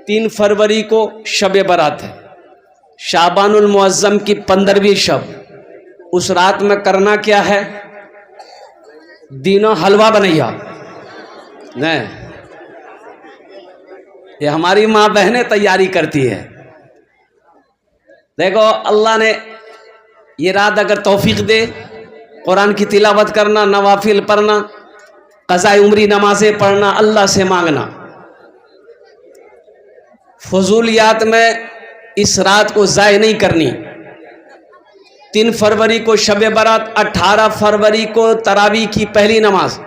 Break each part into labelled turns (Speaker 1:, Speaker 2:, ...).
Speaker 1: 3 फरवरी को शब बारात है, शाबानुल मुअज्जम की 15वीं शब। उस रात में करना क्या है? दिनों हलवा बनैया नहीं, ये हमारी माँ बहनें तैयारी करती है। देखो अल्लाह ने ये रात अगर तौफीक दे, कुरान की तिलावत करना, नवाफिल पढ़ना, क़ज़ाए उम्री नमाजें पढ़ना, अल्लाह से मांगना, फजूलियात में इस रात को ज़ाय नहीं करनी। 3 फरवरी को शब बारात, 18 फरवरी को तरावी की पहली नमाज,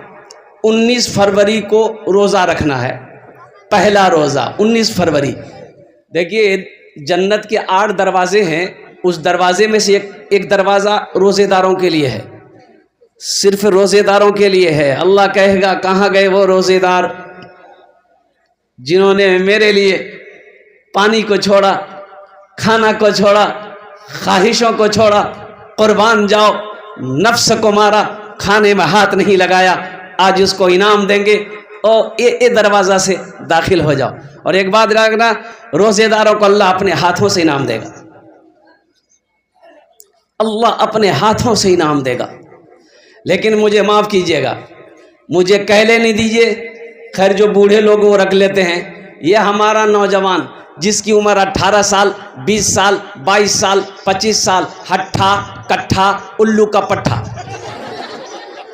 Speaker 1: 19 फरवरी को रोज़ा रखना है, पहला रोज़ा 19 फरवरी। देखिए जन्नत के 8 दरवाजे हैं, उस दरवाजे में से एक दरवाज़ा रोज़ेदारों के लिए है, सिर्फ रोज़ेदारों के लिए है। अल्लाह कहेगा कहाँ गए वो रोज़ेदार जिन्होंने मेरे लिए पानी को छोड़ा, खाना को छोड़ा, ख्वाहिशों को छोड़ा, कुर्बान जाओ, नफ्स को मारा, खाने में हाथ नहीं लगाया, आज उसको इनाम देंगे और ये दरवाज़ा से दाखिल हो जाओ। और एक बात रखना, रोज़ेदारों को अल्लाह अपने हाथों से इनाम देगा, अल्लाह अपने हाथों से इनाम देगा। लेकिन मुझे माफ़ कीजिएगा, मुझे कहले नहीं दीजिए, खैर जो बूढ़े लोग वो रख लेते हैं। ये हमारा नौजवान जिसकी उम्र 18 साल, 20 साल, 22 साल, 25 साल, हट्ठा कट्ठा उल्लू का पट्ठा,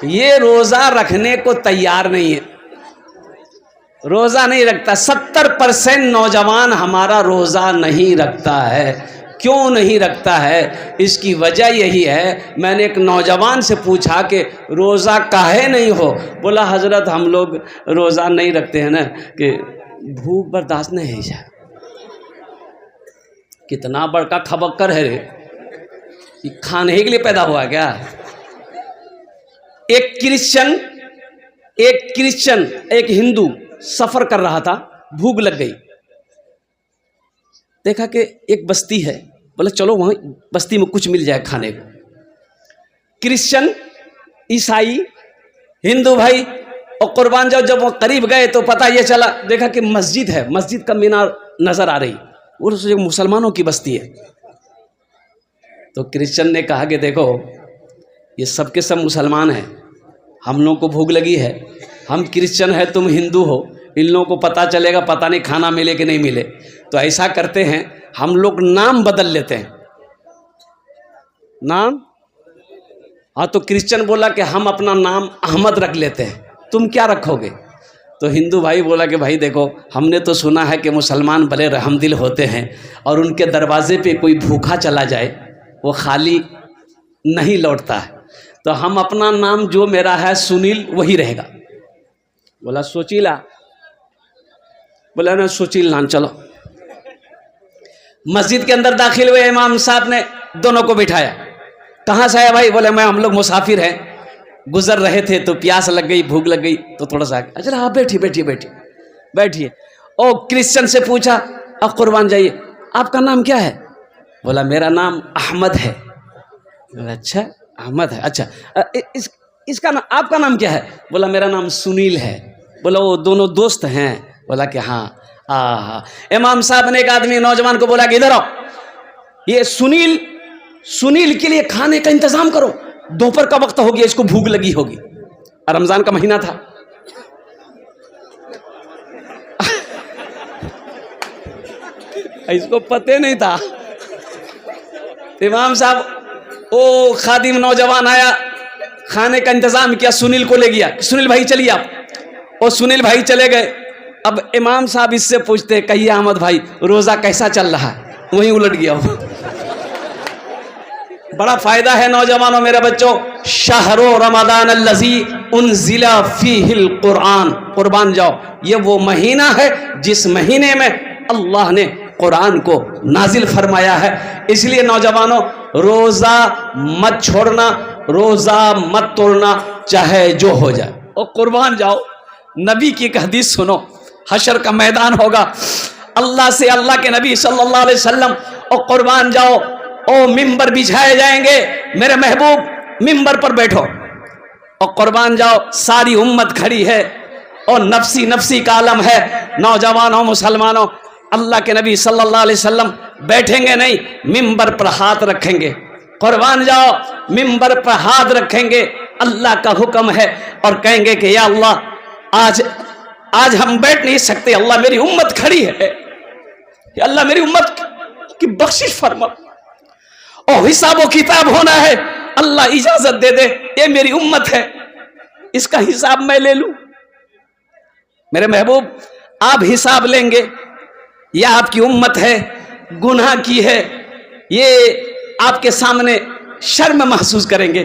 Speaker 1: ये रोज़ा रखने को तैयार नहीं है, रोज़ा नहीं रखता। 70% नौजवान हमारा रोज़ा नहीं रखता है। क्यों नहीं रखता है? इसकी वजह यही है, मैंने एक नौजवान से पूछा कि रोज़ा काहे नहीं हो? बोला हजरत हम लोग रोज़ा नहीं रखते हैं ना कि भूख बर्दाश्त नहीं है। कितना बड़का खबक्कर है रे, खाने के लिए पैदा हुआ क्या? एक क्रिश्चियन एक हिंदू सफर कर रहा था, भूख लग गई, देखा कि एक बस्ती है, बोले चलो वहाँ बस्ती में कुछ मिल जाए खाने को। क्रिश्चियन, ईसाई, हिंदू भाई और कुर्बान जाओ जब वो करीब गए तो पता ये चला, देखा कि मस्जिद है, मस्जिद का मीनार नजर आ रही, वो मुसलमानों की बस्ती है। तो क्रिश्चियन ने कहा कि देखो ये सब के सब मुसलमान हैं, हम लोगों को भूख लगी है, हम क्रिश्चियन है, तुम हिंदू हो, इन लोगों को पता चलेगा, पता नहीं खाना मिले कि नहीं मिले, तो ऐसा करते हैं हम लोग नाम बदल लेते हैं। नाम, हाँ, तो क्रिश्चियन बोला कि हम अपना नाम अहमद रख लेते हैं, तुम क्या रखोगे? तो हिंदू भाई बोला कि भाई देखो हमने तो सुना है कि मुसलमान बड़े रहमदिल होते हैं और उनके दरवाजे पे कोई भूखा चला जाए वो खाली नहीं लौटता है, तो हम अपना नाम जो मेरा है सुनील वही रहेगा। बोला सोचीला? बोला ना सोचील नाम, चलो। मस्जिद के अंदर दाखिल हुए, इमाम साहब ने दोनों को बिठाया। कहाँ से आया भाई? बोले मैं हम लोग मुसाफिर हैं, गुजर रहे थे तो प्यास लग गई, भूख लग गई तो थोड़ा सा। अच्छा आप बैठिए बैठिए बैठिए बैठिए। ओ क्रिश्चियन से पूछा अब कुर्बान जाइए, आपका नाम क्या है? बोला मेरा नाम अहमद है। अच्छा अहमद है, अच्छा इसका नाम, आपका नाम क्या है? बोला मेरा नाम सुनील है। बोला वो दोनों दोस्त हैं? बोला कि हाँ। इमाम साहब ने एक आदमी नौजवान को बोला कि इधर आओ, ये सुनील के लिए खाने का इंतजाम करो, दोपहर का वक्त हो गया, इसको भूख लगी होगी, रमजान का महीना था। इसको पता नहीं था। इमाम साहब ओ खादिम नौजवान आया, खाने का इंतजाम किया, सुनील को ले गया, सुनील भाई चलिए आप। और सुनील भाई चले गए। अब इमाम साहब इससे पूछते कहिए अहमद भाई रोजा कैसा चल रहा है? वहीं उलट गया वो। बड़ा फायदा है नौजवानों, मेरे बच्चों, शहरो रमदान अल्लज़ी उनज़िला फ़ीहिल कुरान, कुर्बान जाओ, ये वो महीना है जिस महीने में अल्लाह ने कुरान को नाजिल फरमाया है। इसलिए नौजवानों रोजा मत छोड़ना, रोजा मत तोड़ना, चाहे जो हो जाए। और कुर्बान जाओ, नबी की एक हदीस सुनो, हशर का मैदान होगा, अल्लाह से अल्लाह के नबी सल्लल्लाहु अलैहि वसल्लम और कुर्बान जाओ, ओ मिंबर बिछाए जाएंगे, मेरे महबूब मिंबर पर बैठो और कुर्बान जाओ, सारी उम्मत खड़ी है और नफसी नफसी का आलम है। नौजवानों मुसलमानों, अल्लाह के नबी सल्लल्लाहु अलैहि वसल्लम बैठेंगे नहीं, मिंबर पर हाथ रखेंगे। कुर्बान जाओ, मिंबर पर हाथ रखेंगे, अल्लाह का हुक्म है, और कहेंगे कि या अल्लाह आज हम बैठ नहीं सकते, अल्लाह मेरी उम्मत खड़ी है, अल्लाह मेरी उम्मत की बख्शिश फरमा, और हिसाब व किताब होना है, अल्लाह इजाजत दे दे, ये मेरी उम्मत है, इसका हिसाब मैं ले लूं। मेरे महबूब, आप हिसाब लेंगे, यह आपकी उम्मत है, गुनाह की है, ये आपके सामने शर्म महसूस करेंगे।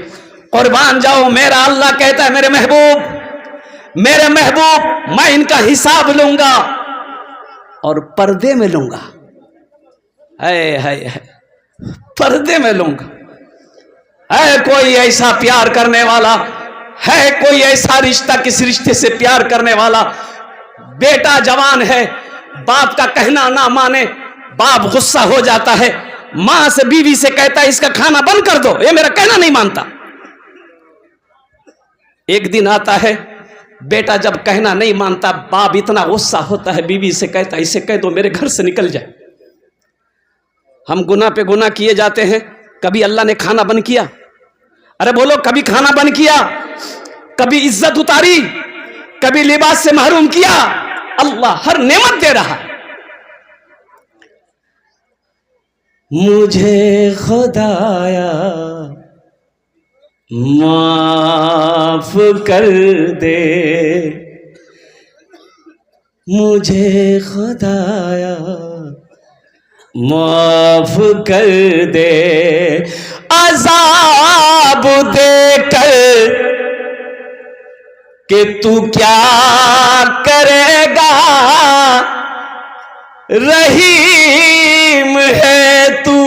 Speaker 1: कुर्बान जाओ, मेरा अल्लाह कहता है मेरे महबूब मैं इनका हिसाब लूंगा और पर्दे में लूंगा। है पर्दे में लूंगा। है कोई ऐसा प्यार करने वाला, है कोई ऐसा रिश्ता किस रिश्ते से प्यार करने वाला, बेटा जवान है, बाप का कहना ना माने, बाप गुस्सा हो जाता है, मां से बीवी से कहता है इसका खाना बंद कर दो, ये मेरा कहना नहीं मानता। एक दिन आता है, बेटा जब कहना नहीं मानता, बाप इतना गुस्सा होता है, बीवी से कहता है इसे कह दो मेरे घर से निकल जाए। हम गुनाह पे गुनाह किए जाते हैं। कभी अल्लाह ने खाना बंद किया? अरे बोलो, कभी खाना बंद किया? कभी इज्जत उतारी? कभी लिबास से महरूम किया? अल्लाह हर नेमत दे रहा। मुझे खुदाया माफ कर दे, मुझे खुदाया माफ कर दे, अज़ाब देकर कि तू क्या करेगा, रहीम है तू,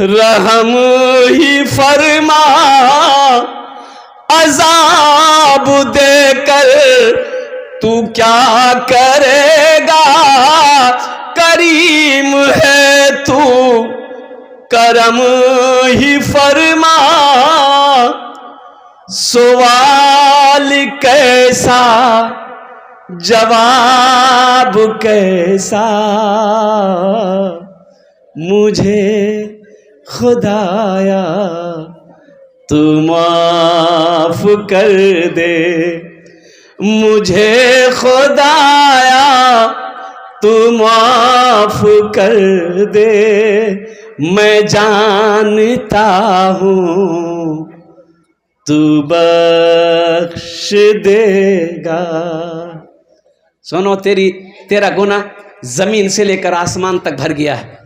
Speaker 1: रहम ही फरमा, अज़ाब देकर तू क्या करेगा, करीम है तू, करम ही फरमा। सवाल कैसा, जवाब कैसा, मुझे खुदाया तू माफ कर दे, मुझे खुदाया तू माफ कर दे, मैं जानता हूँ तू बख्श देगा। सुनो, तेरा गुनाह जमीन से लेकर आसमान तक भर गया है,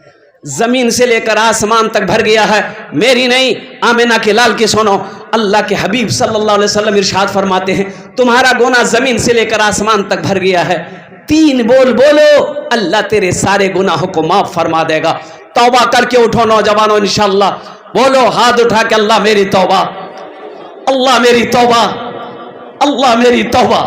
Speaker 1: जमीन से लेकर आसमान तक भर गया है। मेरी नहीं, आमिना के लाल की सुनो। अल्लाह के हबीब सल्लल्लाहु अलैहि वसल्लम इरशाद फरमाते हैं, तुम्हारा गुनाह जमीन से लेकर आसमान तक भर गया है, 3 बोल बोलो, अल्लाह तेरे सारे गुनाहों को माफ फरमा देगा। तौबा करके उठो नौजवानों, इंशाअल्लाह। बोलो हाथ उठा के, अल्लाह मेरी तौबा, अल्लाह मेरी तौबा, अल्लाह मेरी तौबा।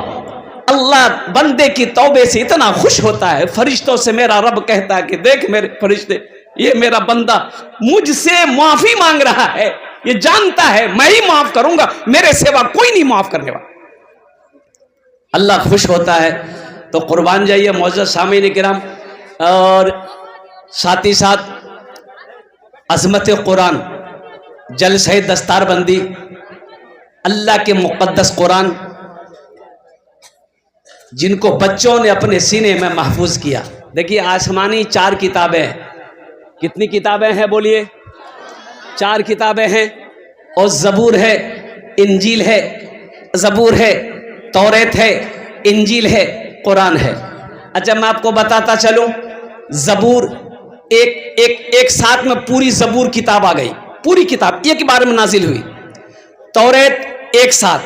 Speaker 1: अल्लाह बंदे की तौबे से इतना खुश होता है, फरिश्तों से मेरा रब कहता है कि देख मेरे फरिश्ते, ये मेरा बंदा मुझसे माफी मांग रहा है, ये जानता है मैं ही माफ करूंगा, मेरे सिवा कोई नहीं माफ करने वाला। अल्लाह खुश होता है। तो कुर्बान जाइए मौजूद सामीन किराम, और साथ ही साथ अजमत कुरान, जलसे दस्तारबंदी, अल्लाह के मुक़द्दस कुरान, जिनको बच्चों ने अपने सीने में महफूज किया। देखिए, आसमानी 4 किताबें हैं। कितनी किताबें हैं बोलिए? 4 किताबें हैं। और ज़बूर है, इंजील है, ज़बूर है, तौरेत है, इंजील है, कुरान है। अच्छा, मैं आपको बताता चलूं, ज़बूर एक साथ में पूरी ज़बूर किताब आ गई, पूरी किताब एक बार में नाजिल हुई। तौरेत एक साथ,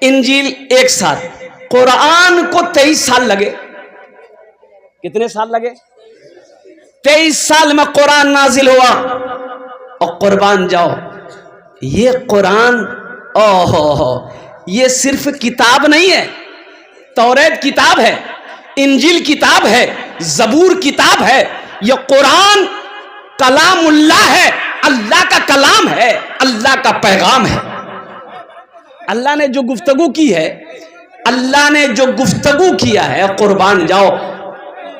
Speaker 1: इंजील एक साथ। कुरान को 23 साल लगे। कितने साल लगे? 23 साल में कुरान नाजिल हुआ। और कुर्बान जाओ, ये कुरान, ओहो, ये सिर्फ किताब नहीं है। तौरेत किताब है, इंजील किताब है, ज़बूर किताब है। ये कुरान कलामुल्लाह है, अल्लाह का कलाम है, अल्लाह का पैगाम है। अल्लाह ने जो गुफ्तगू की है, अल्लाह ने जो गुफ्तगू किया है, कुर्बान जाओ,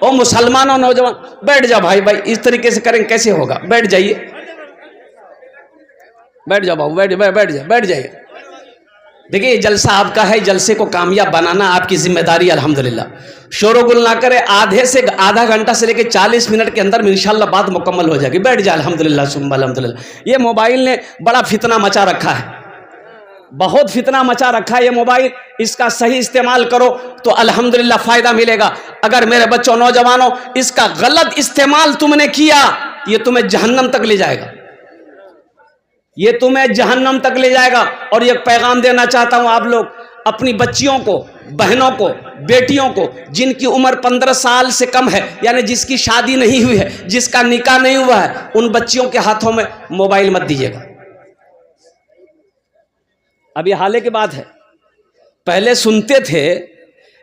Speaker 1: ओ मुसलमानों नौजवान, बैठ जाओ भाई, भाई इस तरीके से करेंगे कैसे होगा? बैठ जाइए, बैठ जाओ बाबू, बैठ जाइए। देखिए जलसा आपका है, जलसे को कामयाब बनाना आपकी जिम्मेदारी। अल्हम्दुलिल्लाह शोरगुल ना करे, आधा घंटा से लेकर 40 मिनट के अंदर में इंशाल्लाह बात मुकम्मल हो जाएगी। बैठ जाए। अल्हम्दुलिल्लाह सुम्मा अल्हम्दुलिल्लाह। ये मोबाइल ने बड़ा फितना मचा रखा है, बहुत फितना मचा रखा है ये मोबाइल। इसका सही इस्तेमाल करो तो अल्हम्दुलिल्लाह फायदा मिलेगा। अगर मेरे बच्चों नौजवानों इसका गलत इस्तेमाल तुमने किया, ये तुम्हें जहन्नम तक ले जाएगा, ये तुम्हें जहन्नम तक ले जाएगा। और ये पैगाम देना चाहता हूं आप लोग अपनी बच्चियों को, बहनों को, बेटियों को जिनकी उम्र 15 साल से कम है, यानी जिसकी शादी नहीं हुई है, जिसका निकाह नहीं हुआ है, उन बच्चियों के हाथों में मोबाइल मत दीजिएगा। अभी हाल की बात है, पहले सुनते थे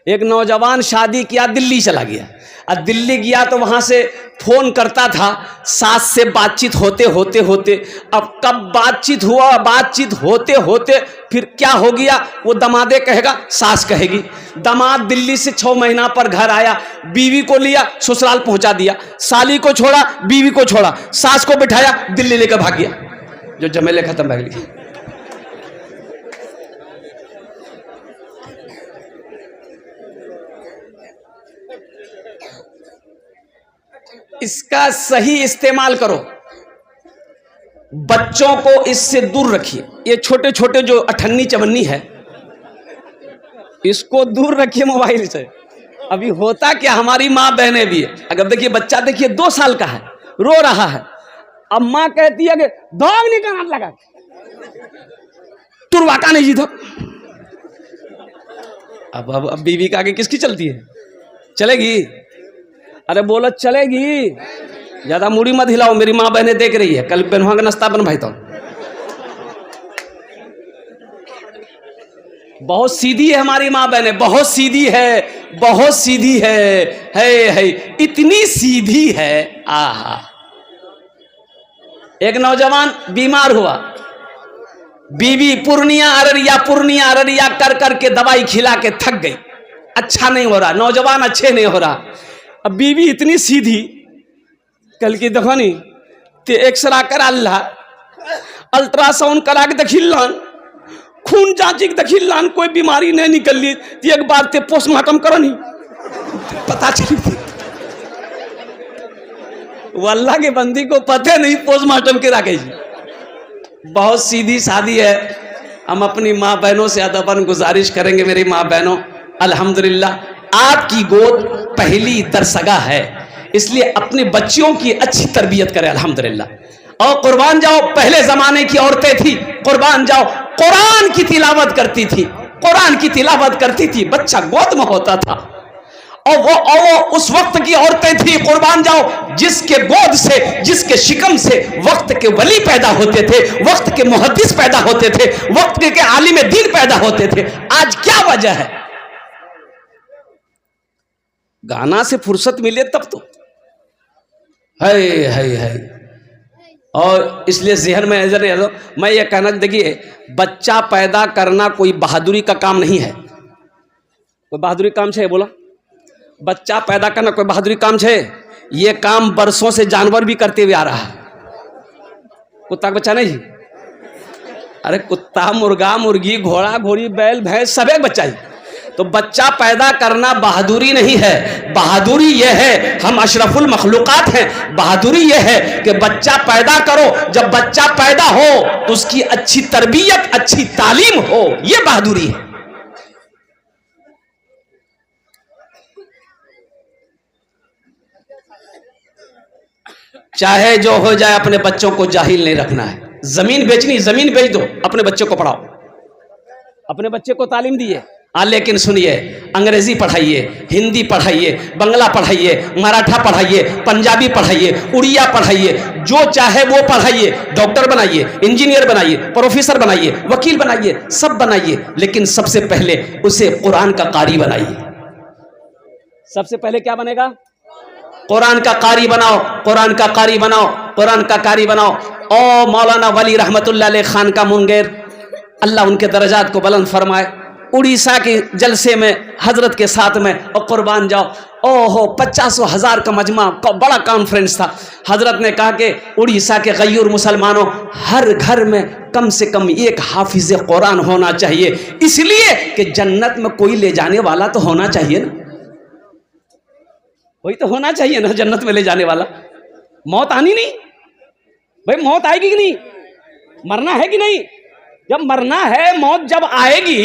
Speaker 1: एक नौजवान शादी किया, दिल्ली चला गया। और दिल्ली गया तो वहां से फोन करता था, सास से बातचीत होते होते होते, अब कब बातचीत हुआ, बातचीत होते होते फिर क्या हो गया, वो दमादे कहेगा, सास कहेगी। दामाद दिल्ली से 6 महीना पर घर आया, बीवी को लिया ससुराल पहुंचा दिया, साली को छोड़ा, बीवी को छोड़ा, सास को बिठाया, दिल्ली लेकर भाग गया, जो जमेले खत्म हो गई। इसका सही इस्तेमाल करो, बच्चों को इससे दूर रखिए। ये छोटे छोटे जो अठन्नी चवन्नी है, इसको दूर रखिए मोबाइल से। अभी होता क्या, हमारी माँ बहनें भी है, अगर देखिए बच्चा देखिए 2 साल का है, रो रहा है, अब माँ कहती है कि भाग निकाल लगा तुरवा का नहीं जी दो। अब बीवी का आगे किसकी चलती है? चलेगी? अरे बोलो चलेगी, ज्यादा मुड़ी मत हिलाओ, मेरी माँ बहने देख रही है, कल बनवा का नाश्ता बन भाई। तो बहुत सीधी है हमारी माँ बहने, बहुत सीधी है, बहुत सीधी है, इतनी सीधी है। आहा, एक नौजवान बीमार हुआ, बीवी पूर्णिया अररिया कर करके दवाई खिला के थक गई, अच्छा नहीं हो रहा, नौजवान अच्छे नहीं हो रहा। अब बीवी इतनी सीधी, कल की देखो नहीं ते एक्सरा करा ला, अल्ट्रासाउंड करा के देखिलान, खून जांची के देखिलान, कोई बीमारी नहीं निकल ली, एक बार ते पोस्टमार्टम करो नहीं, पता चली थी। वल्लाह के बंदी को पता नहीं पोस्टमार्टम के राके जी। बहुत सीधी सादी है। हम अपनी माँ बहनों से अदबन गुजारिश करेंगे, मेरी माँ बहनों अल्हम्दुलिल्लाह आपकी गोद पहली दरसगा है, इसलिए अपने बच्चियों की अच्छी तरबियत करें अल्हम्दुलिल्लाह। और कुर्बान जाओ, पहले जमाने की औरतें थी, कुर्बान जाओ, कुरान की तिलावत करती थी, कुरान की तिलावत करती थी, बच्चा गोद में होता था। और वो उस वक्त की औरतें थी, कुर्बान जाओ, जिसके गोद से, जिसके शिकम से वक्त के वली पैदा होते थे, वक्त के मुहद्दिस पैदा होते थे, वक्त के आलिम दीन पैदा होते थे। आज क्या वजह है? गाना से फुर्सत मिले तब तो है। और इसलिए जहन में नजर, मैं ये कहना, देखिए बच्चा पैदा करना कोई बहादुरी का काम नहीं है। कोई बहादुरी काम है बोला? बच्चा पैदा करना कोई बहादुरी काम है? ये काम बरसों से जानवर भी करते हुए आ रहा है। कुत्ता का बच्चा नहीं, अरे कुत्ता, मुर्गा, मुर्गी, घोड़ा, घोड़ी, बैल, भैंस सब एक बच्चा ही। तो बच्चा पैदा करना बहादुरी नहीं है, बहादुरी यह है, हम अशरफुल मखलूकात हैं, बहादुरी यह है कि बच्चा पैदा करो, जब बच्चा पैदा हो तो उसकी अच्छी तरबियत, अच्छी तालीम हो, यह बहादुरी है। चाहे जो हो जाए, अपने बच्चों को जाहिल नहीं रखना है। जमीन बेचनी, जमीन बेच दो, अपने बच्चों को पढ़ाओ, अपने बच्चे को तालीम दिए। लेकिन सुनिए, अंग्रेजी पढ़ाइए, हिंदी पढ़ाइए, बंगला पढ़ाइए, मराठा पढ़ाइए, पंजाबी पढ़ाइए, उड़िया पढ़ाइए, जो चाहे वो पढ़ाइए, डॉक्टर बनाइए, इंजीनियर बनाइए, प्रोफेसर बनाइए, वकील बनाइए, सब बनाइए, लेकिन सबसे पहले उसे कुरान का कारी बनाइए। सबसे पहले क्या बनेगा? कुरान का कारी बनाओ, कुरान का कारी बनाओ, कुरान का कारी बनाओ। और मौलाना वली रहमतुल्लाह अलैह खान का मुंगेर, अल्लाह उनके दर्जात को बुलंद फरमाए, उड़ीसा के जलसे में हजरत के साथ में और कुर्बान जाओ, ओहो 50,000 का मजमा, बड़ा कॉन्फ्रेंस था। हजरत ने कहा कि उड़ीसा के गयूर मुसलमानों, हर घर में कम से कम एक हाफिज कुरान होना चाहिए, इसलिए कि जन्नत में कोई ले जाने वाला तो होना चाहिए ना, कोई तो होना चाहिए ना जन्नत में ले जाने वाला। मौत आनी नहीं भाई, मौत आएगी कि नहीं, मरना है कि नहीं, जब मरना है, मौत जब आएगी।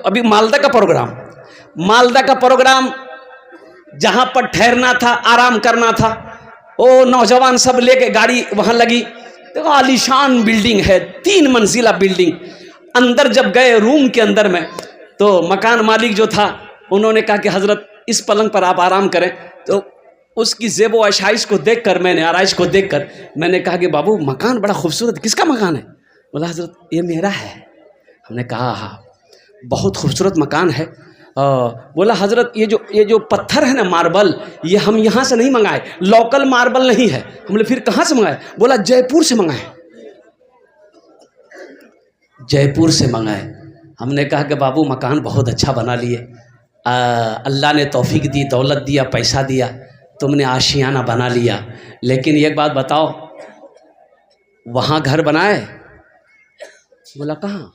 Speaker 1: अभी मालदा का प्रोग्राम जहां पर ठहरना था, आराम करना था, ओ नौजवान सब लेके गाड़ी वहां लगी। देखो आलीशान बिल्डिंग है, 3 मंजिला बिल्डिंग। अंदर जब गए रूम के अंदर में, तो मकान मालिक जो था उन्होंने कहा कि हजरत इस पलंग पर आप आराम करें। तो उसकी ज़ेबो आशाइश को देखकर, आराइश को देखकर मैंने कहा कि बाबू मकान बड़ा खूबसूरत, किसका मकान है? बोला हजरत ये मेरा है। हमने कहा हाँ बहुत खूबसूरत मकान है। बोला हजरत ये जो पत्थर है ना, मार्बल, ये हम यहाँ से नहीं मंगाए, लोकल मार्बल नहीं है। हमने फिर कहाँ से मंगाए? बोला जयपुर से मंगाए, जयपुर से मंगाए। हमने कहा कि बाबू मकान बहुत अच्छा बना लिए, अल्लाह ने तौफीक दी, दौलत दिया, पैसा दिया, तुमने आशियाना बना लिया, लेकिन एक बात बताओ, वहाँ घर बनाए? बोला कहाँ?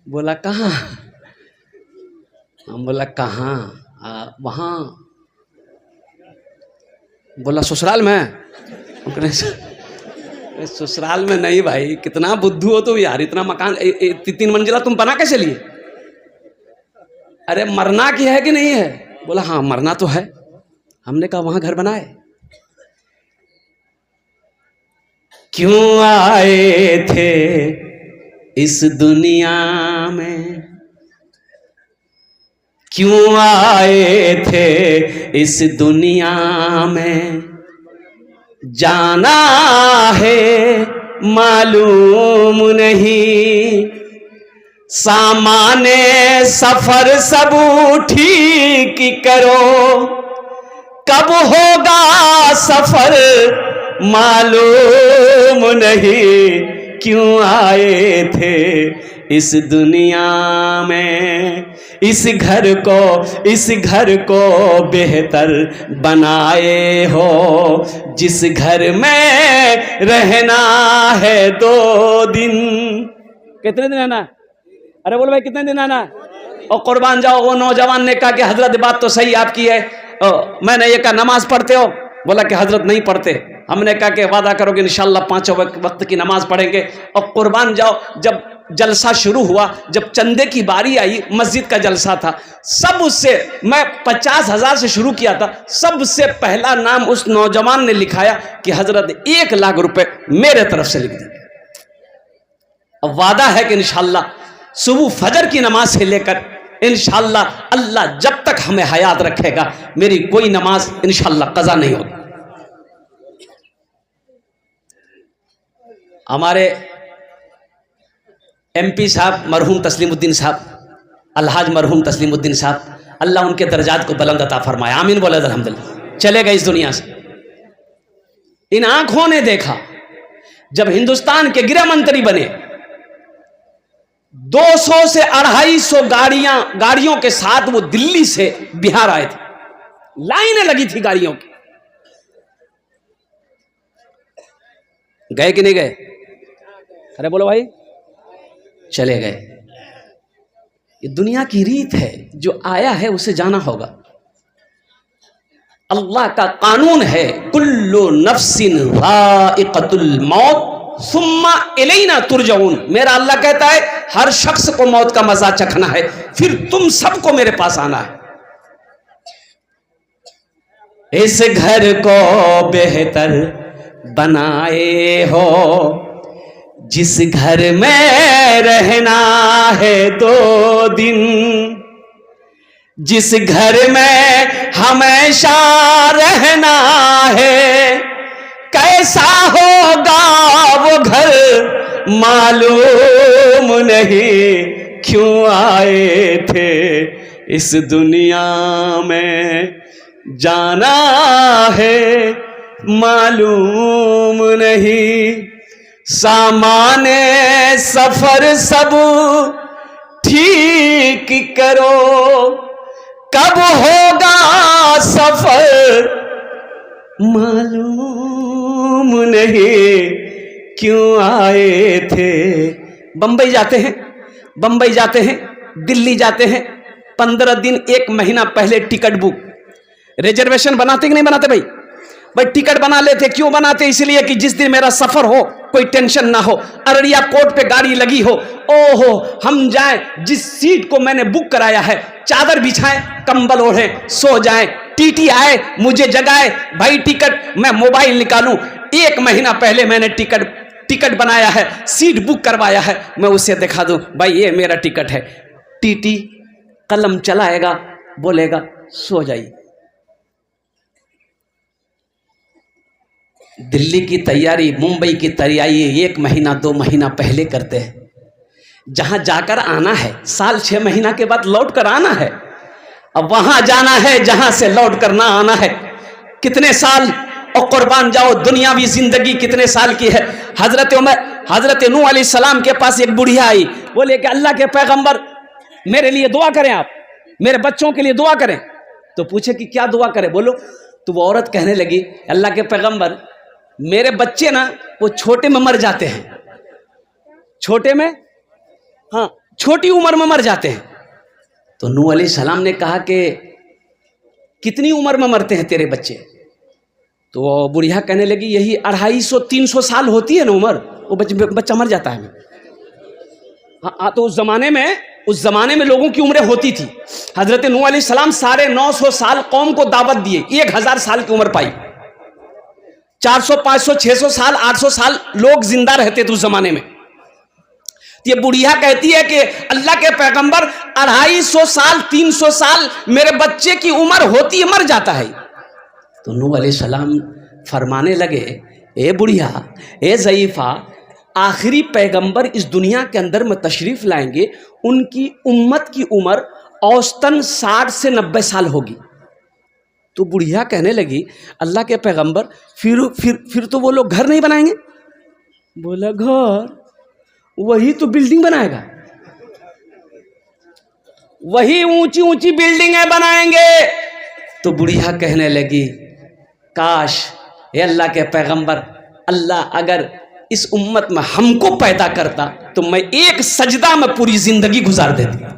Speaker 1: बोला कहाँ? हम बोला कहाँ? वहाँ। बोला ससुराल में? ससुराल में नहीं भाई, कितना बुद्धू हो तुम यार, इतना मकान 3 मंजिला तुम बना कैसे लिए? अरे मरना की है कि नहीं है? बोला हाँ मरना तो है। हमने कहा वहां घर बनाए? क्यों आए थे इस दुनिया में, क्यों आए थे इस दुनिया में, जाना है मालूम नहीं, सामाने सफर सब ठीक करो, कब होगा सफर मालूम नहीं, क्यों आए थे इस दुनिया में, इस घर को बेहतर बनाए हो, जिस घर में रहना है 2 दिन। कितने दिन रहना? अरे बोलो भाई कितने दिन आना? और कुर्बान जाओ। वो नौजवान ने कहा कि हजरत बात तो सही आपकी है। मैंने ये कहा नमाज पढ़ते हो? बोला कि हजरत नहीं पढ़ते। हमने कहा कि वादा करोगे इंशाल्लाह 5 वक्त की नमाज पढ़ेंगे। और कुर्बान जाओ, जब जलसा शुरू हुआ, जब चंदे की बारी आई, मस्जिद का जलसा था, सबसे मैं 50,000 से शुरू किया था, सबसे पहला नाम उस नौजवान ने लिखाया कि हजरत 1 लाख रुपए मेरे तरफ से लिख देंगे। अब वादा है कि इंशाल्लाह सुबह फजर की नमाज से लेकर इंशाल्लाह अल्लाह जब तक हमें हयात रखेगा, मेरी कोई नमाज इंशाल्लाह कज़ा नहीं होगी। हमारे MP साहब मरहूम तस्लीमुद्दीन साहब, अलहाज मरहूम तस्लीमुद्दीन साहब, अल्लाह उनके दर्जात को बुलंद अता फरमाए, आमीन बोले अल्हम्दुलिल्लाह। चले गए इस दुनिया से। इन आंखों ने देखा जब हिंदुस्तान के गृह मंत्री बने, 200 से 250 गाड़ियों के साथ वो दिल्ली से बिहार आए थे, लाइनें लगी थी गाड़ियों की। गए कि नहीं गए? अरे बोलो भाई, चले गए। ये दुनिया की रीत है, जो आया है उसे जाना होगा। अल्लाह का कानून है, कुल्लु नफ्सिन ज़ाइक़तुल मौत सुम्मा इलैना तुरजऊन। मेरा अल्लाह कहता है हर शख्स को मौत का मजा चखना है, फिर तुम सबको मेरे पास आना है। इस घर को बेहतर बनाए हो, जिस घर में रहना है 2 दिन, जिस घर में हमेशा रहना है, कैसा होगा वो घर मालूम नहीं, क्यों आए थे इस दुनिया में, जाना है मालूम नहीं, सामाने सफर सब ठीक करो, कब होगा सफर मालूम नहीं क्यों आए थे। बंबई जाते हैं, बंबई जाते हैं, दिल्ली जाते हैं, 15 दिन 1 महीना पहले टिकट बुक, रिजर्वेशन बनाते कि नहीं बनाते भाई? भाई टिकट बना लेते, क्यों बनाते? इसलिए कि जिस दिन मेरा सफर हो कोई टेंशन ना हो, अररिया कोर्ट पे गाड़ी लगी हो, ओहो हम जाएं, जिस सीट को मैंने बुक कराया है चादर बिछाएं, कंबल ओढ़े सो जाएं, टीटी आए मुझे जगाए, भाई टिकट, मैं मोबाइल निकालूं, 1 महीना पहले मैंने टिकट बनाया है, सीट बुक करवाया है, मैं उसे दिखा दूं, भाई ये मेरा टिकट है। टीटी कलम चलाएगा, बोलेगा सो जाइए। दिल्ली की तैयारी, मुंबई की तैयारी 1 महीना 2 महीना पहले करते हैं। जहां जाकर आना है, साल 6 महीना के बाद लौट कर आना है। अब वहां जाना है जहां से लौट कर ना आना है। कितने साल और कुर्बान जाओ, दुनियावी जिंदगी कितने साल की है। हजरत नूह अलैहिस्सलाम के पास एक बुढ़िया आई, बोले कि अल्लाह के पैगंबर मेरे लिए दुआ करें, आप मेरे बच्चों के लिए दुआ करें। तो पूछे कि क्या दुआ करें, बोलो। तो वो औरत कहने लगी, अल्लाह के पैगंबर मेरे बच्चे ना वो छोटे में मर जाते हैं, छोटे में, हाँ छोटी उम्र में मर जाते हैं। तो नूह अलैहिस्सलाम ने कहा कि कितनी उम्र में मरते हैं तेरे बच्चे? तो वो बुढ़िया कहने लगी यही 250-300 साल होती है ना उम्र, वो बच्चा मर जाता है। हाँ तो उस जमाने में लोगों की उम्रें होती थी। हजरत नूह अलैहिस्सलाम 950 साल कौम को दावत दिए, 1000 साल की उम्र पाई। 400, 500, 600 साल, 800 साल लोग जिंदा रहते थे उस जमाने में। ये बुढ़िया कहती है कि अल्लाह के पैगंबर 250 साल, 300 साल मेरे बच्चे की उम्र होती है, मर जाता है। तो नूह अलैहिस्सलाम फरमाने लगे, ए बुढ़िया, ए ज़ईफ़ा, आखिरी पैगंबर इस दुनिया के अंदर में तशरीफ लाएंगे, उनकी उम्मत की उम्र औसतन 60 से 90 साल होगी। तो बुढ़िया कहने लगी, अल्लाह के पैगंबर फिर तो वो लोग घर नहीं बनाएंगे? बोला घर, वही तो बिल्डिंग बनाएगा, वही ऊंची ऊंची बिल्डिंगें बनाएंगे। तो बुढ़िया कहने लगी, काश ये अल्लाह के पैगंबर, अल्लाह अगर इस उम्मत में हमको पैदा करता तो मैं एक सजदा में पूरी जिंदगी गुजार देती।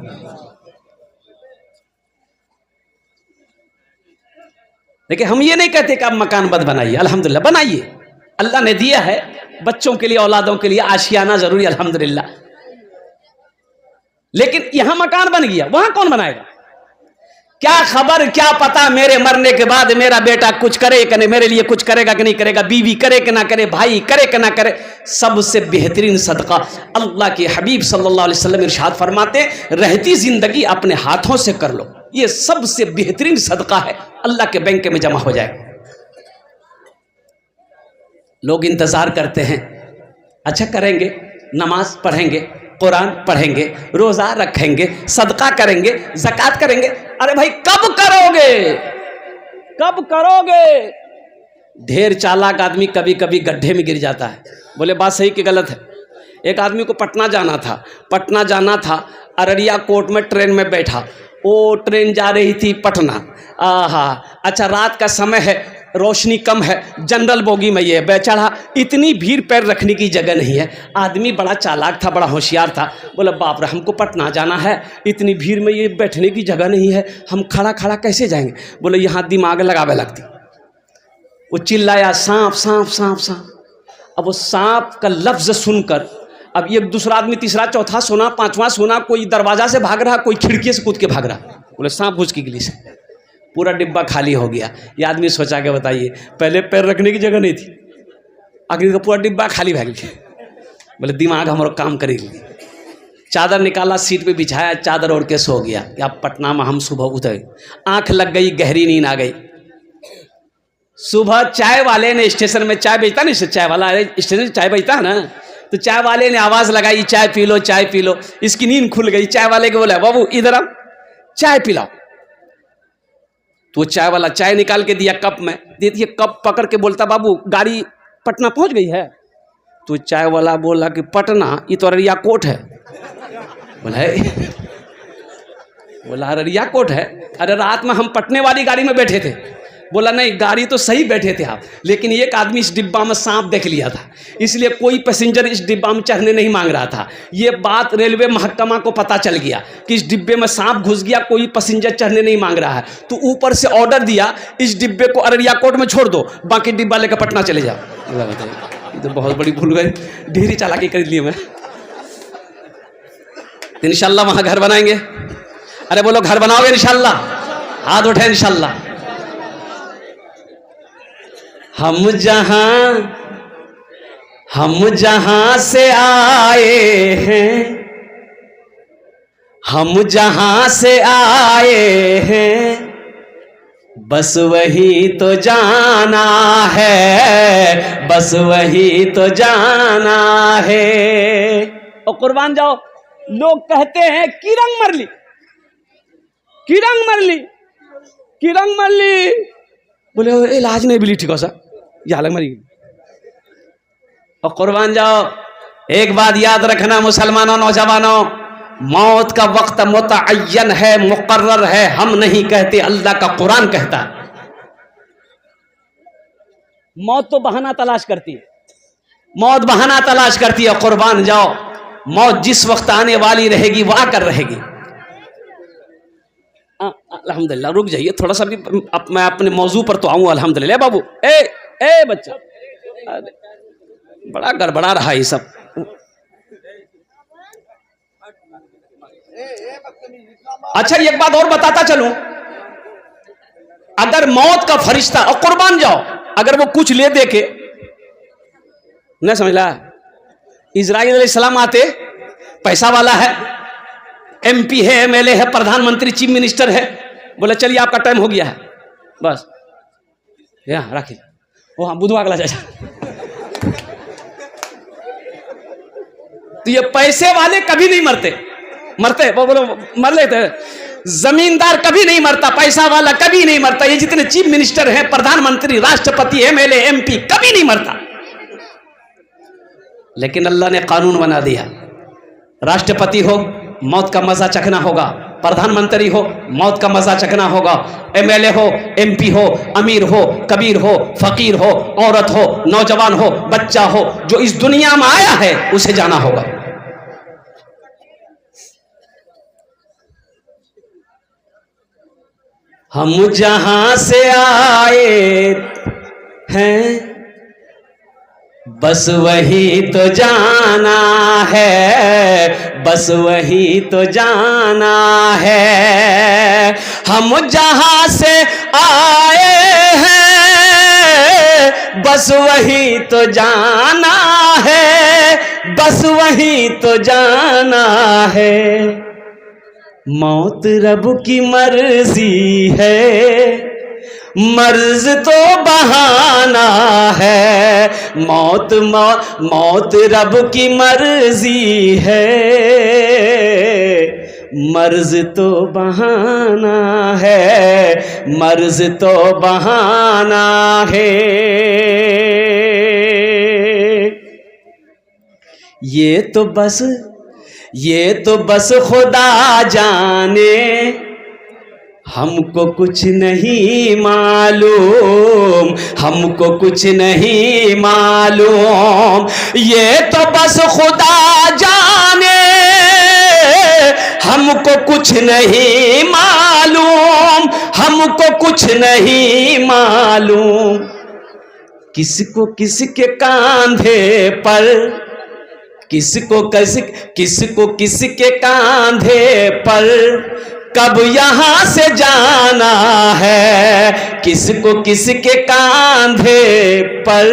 Speaker 1: लेकिन हम ये नहीं कहते कि आप मकान बद बनाइए, अल्हम्दुलिल्लाह बनाइए, अल्लाह ने दिया है बच्चों के लिए, औलादों के लिए आशियाना जरूरी, अल्हम्दुलिल्लाह। लेकिन यहां मकान बन गया, वहां कौन बनाएगा? क्या खबर, क्या पता मेरे मरने के बाद मेरा बेटा कुछ करे कि नहीं, मेरे लिए कुछ करेगा कि नहीं करेगा, बीवी करे कि ना करे, भाई करे कि ना करे। सबसे बेहतरीन सदका अल्लाह के हबीब सल्लल्लाहु अलैहि वसल्लम इरशाद फरमाते, रहती जिंदगी अपने हाथों से कर लो, ये सबसे बेहतरीन सदका है, अल्लाह के बैंक में जमा हो जाए। लोग इंतजार करते हैं, अच्छा करेंगे, नमाज पढ़ेंगे, कुरान पढ़ेंगे, रोजा रखेंगे, सदका करेंगे, ज़कात करेंगे। अरे भाई कब करोगे, कब करोगे? ढेर चालाक आदमी कभी कभी गड्ढे में गिर जाता है। बोले बात सही कि गलत है? एक आदमी को पटना जाना था, अररिया कोर्ट में ट्रेन में बैठा, वो ट्रेन जा रही थी पटना। अच्छा रात का समय है, रोशनी कम है, जनरल बोगी में ये बेचारा, इतनी भीड़ पैर रखने की जगह नहीं है। आदमी बड़ा चालाक था, बड़ा होशियार था, बोला बाप रे हमको पटना जाना है, इतनी भीड़ में ये बैठने की जगह नहीं है, हम खड़ा खड़ा कैसे जाएंगे? बोले यहाँ दिमाग लगावे लगती। वो चिल्लाया सांप सांप सांप सांप। अब वो सांप का लफ्ज सुनकर अब ये दूसरा आदमी, तीसरा, चौथा सुना, पांचवा सुना, कोई दरवाजा से भाग रहा, कोई खिड़की से कूद के भाग रहा। बोले सांप घुस की गिली से पूरा डिब्बा खाली हो गया। ये आदमी सोचा के बताइए, पहले पैर रखने की जगह नहीं थी, आखिर का पूरा डिब्बा खाली भाग गया। बोले दिमाग हमारा काम करेगी। चादर निकाला, सीट पे बिछाया, चादर ओढ़ के सो गया कि अब पटना में हम सुबह उतरे। आंख लग गई, गहरी नींद आ गई। सुबह चाय वाले ने, स्टेशन में चाय बेचता नहीं, चाय वाला स्टेशन में चाय बेचता है ना, तो चाय वाले ने आवाज लगाई, चाय पी लो, चाय पी लो। इसकी नींद खुल गई। चाय वाले को बोला बाबू इधर आओ, चाय पिलाओ। तो चाय वाला चाय निकाल के दिया, कप में दे दिया, कप पकड़ के बोलता बाबू गाड़ी पटना पहुंच गई है? तो चाय वाला बोला कि पटना ये तो अररिया कोट है। बोला अररिया कोट है। अरे रात में हम पटने वाली गाड़ी में बैठे थे। बोला नहीं, गाड़ी तो सही बैठे थे आप, लेकिन एक आदमी इस डिब्बा में सांप देख लिया था, इसलिए कोई पैसेंजर इस डिब्बा में चढ़ने नहीं मांग रहा था। ये बात रेलवे महकमा को पता चल गया कि इस डिब्बे में सांप घुस गया, कोई पैसेंजर चढ़ने नहीं मांग रहा है, तो ऊपर से ऑर्डर दिया इस डिब्बे को अररिया कोट में छोड़ दो, बाकी डिब्बा लेकर पटना चले जाओ। ये तो बहुत बड़ी भूल गई, ढेरी चालाकी कर ली मैं। इंशाल्लाह वहां घर बनाएंगे। अरे बोलो घर बनाओगे इंशाल्लाह? हाथ उठे इंशाल्लाह। हम जहां से आए हैं, हम जहां से आए हैं, बस वही तो जाना है, बस वही तो जाना है। और कुर्बान जाओ, लोग कहते हैं किरंग मरली, किरंग मरली, किरंग मरली। बोले इलाज नहीं मिली ठीक सा, ये हालत मरी। और कुर्बान जाओ, एक बात याद रखना मुसलमानों, नौजवानों, मौत का वक्त मुतअय्यन है, मुकर्रर है। हम नहीं कहते, अल्लाह का कुरान कहता है। मौत तो बहाना तलाश करती है, मौत बहाना तलाश करती है। कुर्बान जाओ, मौत जिस वक्त आने वाली रहेगी वो आकर रहेगी। अल्हम्दुलिल्लाह, रुक जाइए थोड़ा सा भी, मैं अपने मौजू पर तो आऊँ। अल्हम्दुलिल्लाह बाबू, ए बच्चा, बड़ा गड़बड़ा रहा ये सब। अच्छा एक बात और बताता चलूं, अगर मौत का फरिश्ता, और कुर्बान जाओ, अगर वो कुछ ले दे के न समझला, इजराइल अलैहिस्सलाम आते, पैसा वाला है, MP है, MLA है, प्रधानमंत्री, चीफ मिनिस्टर है, बोला चलिए आपका टाइम हो गया है, बस यहाँ रखिए, वो हाँ बुधवार अगला जाए। तो ये पैसे वाले कभी नहीं मरते, मरते वो बोलो मर लेते। जमींदार कभी नहीं मरता, पैसा वाला कभी नहीं मरता। ये जितने चीफ मिनिस्टर हैं, प्रधानमंत्री, राष्ट्रपति, MLA, MP कभी नहीं मरता। लेकिन अल्लाह ने कानून बना दिया, राष्ट्रपति हो मौत का मजा चखना होगा, प्रधानमंत्री हो मौत का मजा चखना होगा, MLA हो, MP हो, अमीर हो, कबीर हो, फकीर हो, औरत हो, नौजवान हो, बच्चा हो, जो इस दुनिया में आया है उसे जाना होगा। हम जहां से आए हैं, बस वही तो जाना है, बस वही तो जाना है। हम जहां से आए हैं, बस वही तो जाना है, बस वही तो जाना है। मौत रब की मर्जी है, मर्ज तो बहाना है। मौत मौत रब की मर्जी है, मर्ज तो बहाना है, मर्ज तो बहाना है। ये तो बस खुदा जाने, हमको कुछ नहीं मालूम, हमको कुछ नहीं मालूम। ये तो बस खुदा जाने, हमको कुछ नहीं मालूम, हमको कुछ नहीं मालूम। किसको किसके कांधे पर, किसको किसके कांधे पर कब यहाँ से जाना है, किसको किसके कांधे पर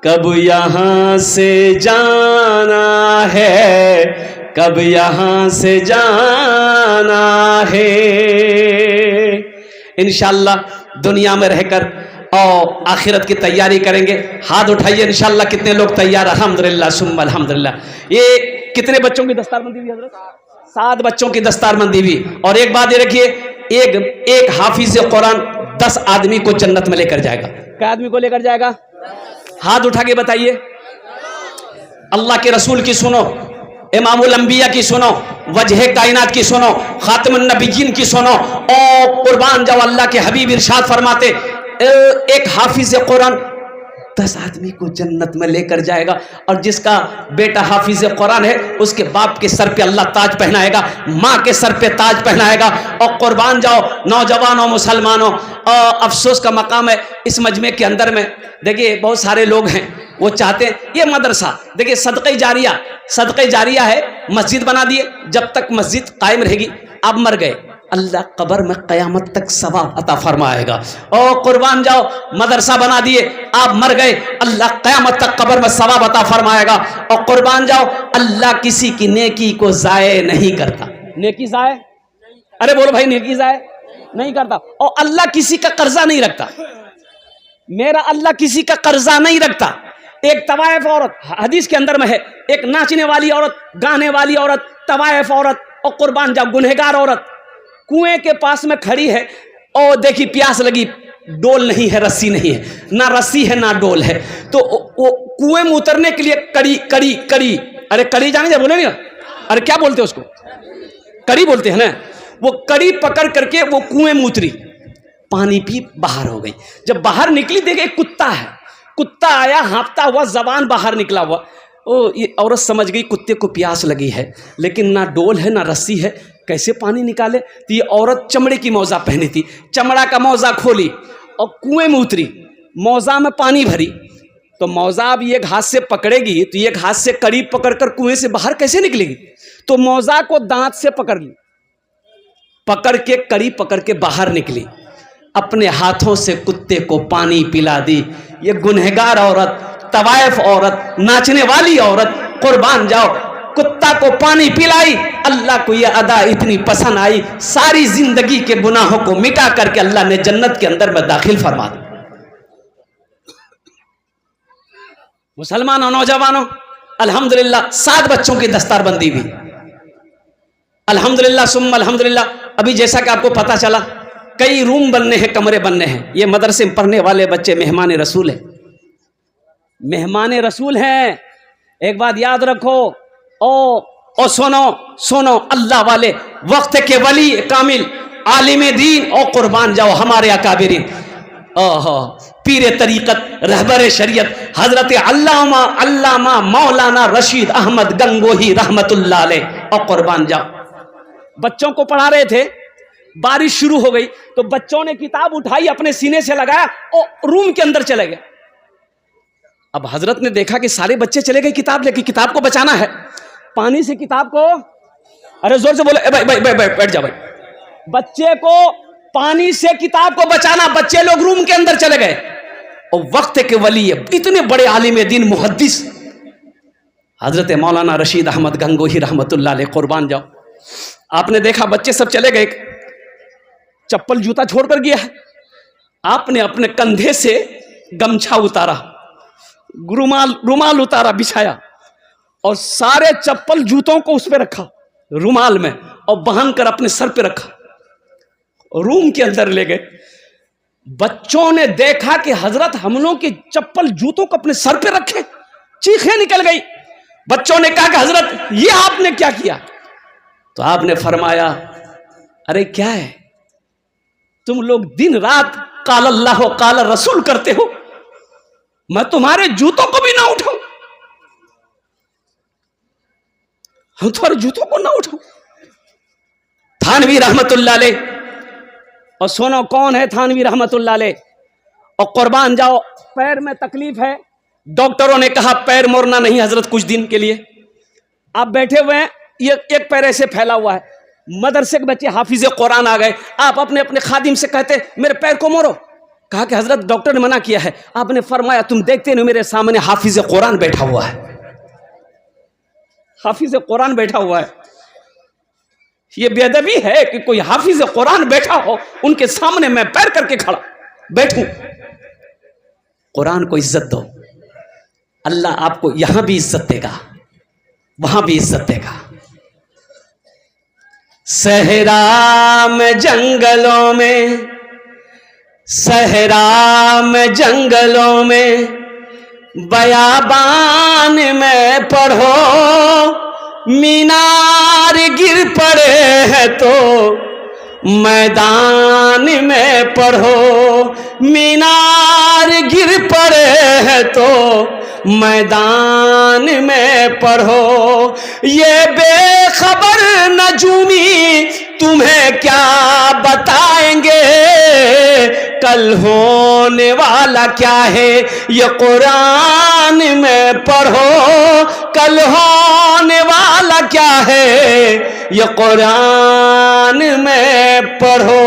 Speaker 1: कब यहाँ से जाना है, कब यहाँ से जाना है। इंशाअल्लाह दुनिया में रहकर और आखिरत की तैयारी करेंगे। हाथ उठाइए इंशाअल्लाह, कितने लोग तैयार? अल्हम्दुलिल्लाह सुम्मा अल्हम्दुलिल्लाह। ये कितने बच्चों की दस्तारबंदी हुई हजरत? 7 बच्चों की दस्तारबंदी हुई। और एक बात ये रखिए, एक हाफिज कुरान 10 आदमी को जन्नत में लेकर जाएगा। क्या आदमी को लेकर जाएगा? हाथ उठा के बताइए। अल्लाह के रसूल की सुनो, इमामुल अंबिया की सुनो, वजह कायनात की सुनो, खातिमुन नबिय्यीन की सुनो और कुर्बान जाओ। अल्लाह के हबीब इरशाद फरमाते, एक हाफिज कुरान 10 आदमी को जन्नत में लेकर जाएगा, और जिसका बेटा हाफिज कुरान है उसके बाप के सर पे अल्लाह ताज पहनाएगा, माँ के सर पे ताज पहनाएगा। और कुर्बान जाओ नौजवानों, मुसलमानों, अफसोस का मकाम है इस मजमे के अंदर में। देखिए बहुत सारे लोग हैं वो चाहते हैं ये मदरसा, देखिए सदक़े जारिया है, मस्जिद बना दिए, जब तक मस्जिद कायम रहेगी, आप मर गए अल्लाह कब्र में क़यामत तक सवाब अता फरमाएगा। और कुर्बान जाओ मदरसा बना दिए, आप मर गए, अल्लाह क़यामत तक कब्र में सवाब अता फरमाएगा। और कुर्बान जाओ अल्लाह किसी की नेकी को ज़ाये नहीं करता। नेकी ज़ाये, अरे बोलो भाई, नेकी ज़ाये नहीं करता। और अल्लाह किसी का कर्जा नहीं रखता, मेरा अल्लाह किसी का कर्जा नहीं रखता। एक तवायफ औरत हदीस के अंदर में है, एक नाचने वाली औरत, गाने वाली औरत, तवायफ औरत और कुर्बान जाओ गुनहगार औरत कुएं के पास में खड़ी है और देखी प्यास लगी, डोल नहीं है, रस्सी नहीं है, ना रस्सी है ना डोल है, तो वो कुएं में उतरने के लिए कड़ी, अरे कड़ी जाने बोले नहीं, अरे क्या बोलते हैं उसको, कड़ी बोलते हैं ना, वो कड़ी पकड़ करके वो कुएं में उतरी, पानी पी बाहर हो गई। जब बाहर निकली देखे एक कुत्ता है, कुत्ता आया हाँफता हुआ, जबान बाहर निकला हुआ। ओ ये औरत समझ गई कुत्ते को प्यास लगी है, लेकिन ना डोल है ना रस्सी है, कैसे पानी निकाले। तो ये औरत चमड़े की मौजा पहनी थी, चमड़ा का मौजा खोली और कुएं में उतरी, मौजा में पानी भरी, तो मौजा अब एक हाथ से पकड़ेगी तो एक हाथ से कड़ी पकड़कर कुएं से बाहर कैसे निकलेगी, तो मौजा को दांत से पकड़ ली, पकड़ के कड़ी पकड़ के बाहर निकली, अपने हाथों से कुत्ते को पानी पिला दी। ये गुनहगार औरत, तवायफ औरत, नाचने वाली औरत, कुर्बान जाओ कुत्ता को पानी पिलाई। अल्लाह को यह अदा इतनी पसंद आई, सारी जिंदगी के गुनाहों को मिटा करके अल्लाह ने जन्नत के अंदर में दाखिल फरमा दिया। मुसलमानों, नौजवानों, अल्हम्दुलिल्लाह 7 बच्चों की दस्तारबंदी भी, अल्हम्दुलिल्लाह सुम्मा अल्हम्दुलिल्लाह। अभी जैसा कि आपको पता चला कई रूम बनने हैं, कमरे बनने हैं। ये मदरसे में पढ़ने वाले बच्चे मेहमान रसूल हैं, मेहमान रसूल हैं। एक बात याद रखो, ओ सुनो अल्लाह वाले, वक्त के वली कामिल, आलिम दीन और कुर्बान जाओ हमारे अकाबिरीन, पीर तरीक़त, रहबर शरीयत हजरत अल्लामा मौलाना रशीद अहमद गंगोही रहमतुल्लाह अलैह। और कुर्बान जाओ बच्चों को पढ़ा रहे थे, बारिश शुरू हो गई तो बच्चों ने किताब उठाई, अपने सीने से लगाया और रूम के अंदर चले गए। अब हजरत ने देखा कि सारे बच्चे चले गए किताब लेके, किताब को बचाना है, पानी से किताब को, अरे जोर से बोले, भाई बैठ जा भाई, बच्चे को पानी से किताब को बचाना। बच्चे लोग रूम के अंदर चले गए और वक्त के वली इतने बड़े आलिम दीन मुहद्दिस हजरत मौलाना रशीद अहमद गंगोही रहमतुल्लाह अलैह, कुर्बान जाओ। आपने देखा बच्चे सब चले गए, चप्पल जूता छोड़कर गया है, आपने अपने कंधे से गमछा उतारा, रुमाल उतारा, बिछाया और सारे चप्पल जूतों को उस पर रखा रुमाल में और बांध कर अपने सर पे रखा, रूम के अंदर ले गए। बच्चों ने देखा कि हजरत हम लोग के चप्पल जूतों को अपने सर पे रखे, चीखें निकल गई। बच्चों ने कहा कि हजरत ये आपने क्या किया? तो आपने फरमाया, अरे क्या है, तुम लोग दिन रात काल अल्लाह काल रसूल करते हो, मैं तुम्हारे जूतों को भी ना उठाऊं, हम तुम्हारे जूतों को ना उठाऊं। थानवी रहमतुल्लाह अलैह, और सुनो कौन है थानवी रहमतुल्लाह अलैह। और कुर्बान जाओ, पैर में तकलीफ है, डॉक्टरों ने कहा पैर मोड़ना नहीं हजरत कुछ दिन के लिए। आप बैठे हुए हैं, ये एक पैर ऐसे फैला हुआ है, मदरसे के बच्चे हाफिज कुरान आ गए, आप अपने अपने खादिम से कहते मेरे पैर को मोड़ो। कहा कि हजरत डॉक्टर ने मना किया है। आपने फरमाया तुम देखते नहीं मेरे सामने हाफिज कुरान बैठा हुआ है, हाफिज कुरान बैठा हुआ है। ये बेअदबी है कि कोई हाफिज कुरान बैठा हो, उनके सामने मैं पैर करके खड़ा बैठूं। कुरान को इज्जत दो, अल्लाह आपको यहां भी इज्जत देगा, वहां भी इज्जत देगा। सहरा में जंगलों में, सहरा में जंगलों में बयाबान में पढ़ो, मीनार गिर पड़े हैं तो मैदान में पढ़ो, मीनार गिर पड़े हैं तो मैदान में पढ़ो। ये बेखबर नजूमी तुम्हें क्या बताएंगे, कल होने वाला क्या है ये कुरान में पढ़ो, कल होने वाला क्या है ये कुरान में पढ़ो।